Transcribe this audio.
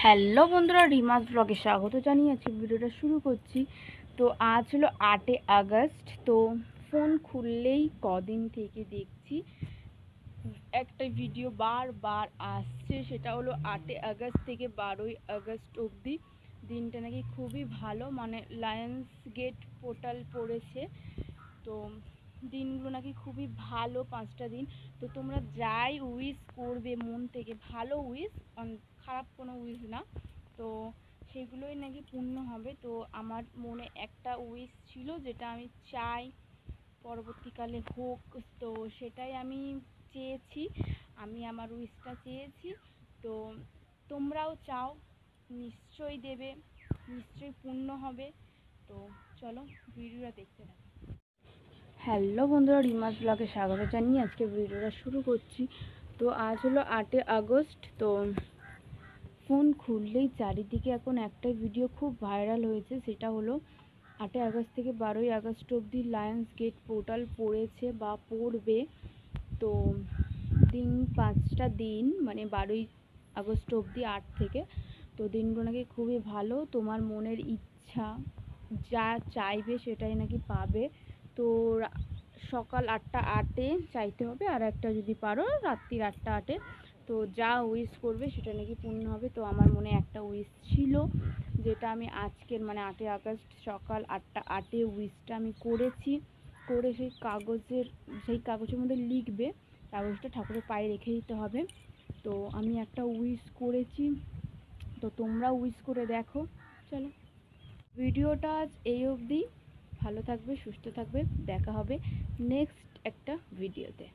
Hello বন্ধুরা, রিমাস ব্লগে স্বাগত জানিয়ে আজকে ভিডিওটা শুরু করছি। তো আজ হলো 8 আগস্ট। তো ফোন খুললেই কদিন থেকে দেখছি একটা ভিডিও বারবার আসছে, সেটা হলো 8 আগস্ট থেকে 12ই আগস্ট অবধি দিনটা নাকি খুবই ভালো, মানে লায়ন্স গেট পোর্টাল পড়েছে। তো দিনগুলো নাকি খুবই ভালো, 5টা দিন। তো তোমরা যাই উইশ করবে মন থেকে, ভালো উইশ, খারাপ কোনো উইশ না, তো সেগুলোই নাকি পূর্ণ হবে। তো আমার মনে একটা উইশ ছিল যেটা আমি চাই পরবর্তীকালে হোক, তো সেটাই আমি চেয়েছি, আমি আমার উইশটা চেয়েছি। তো তোমরাও চাও, নিশ্চয়ই দেবে, নিশ্চয়ই পূর্ণ হবে। তো চলো ভিডিওটা দেখতে থাকো। হ্যালো বন্ধুরা, রিমাস ব্লগে স্বাগত জানিয়ে আজকে ভিডিওটা শুরু করছি। তো আজ হলো 8 আগস্ট। তো ফোন খুললেই চারিদিকে এখন একটাই ভিডিও খুব ভাইরাল হয়েছে, সেটা হলো 8 আগস্ট থেকে 12ই আগস্ট অবধি লায়ন্স গেট পোর্টাল পড়েছে বা পড়বে। তো 5টা দিন, মানে 12ই আগস্ট অবধি 8 থেকে। তো দিনগুলো নাকি খুবই ভালো, তোমার মনের ইচ্ছা যা চাইবে সেটাই নাকি পাবে। তো সকাল 8টা 8-এ চাইতে হবে, আর একটা যদি পারো রাত্রির 8টা 8-এ। তো যা উইশ করবে সেটা নাকি পূর্ণ হবে। তো আমার মনে একটা উইশ ছিল যেটা আমি আজকের মানে 8 আগস্ট সকাল 8টা 8-এ উইশটা আমি করেছি। করে সেই কাগজের মধ্যে লিখবে, কাগজটা ঠাকুরের পায়ে রেখে দিতে হবে। তো আমি একটা উইশ করেছি, তো তোমরা উইশ করে দেখো। চলো ভিডিওটা আজ এই অবধি। ভালো থাকবে, সুস্থ থাকবে, দেখা হবে নেক্সট একটা ভিডিওতে।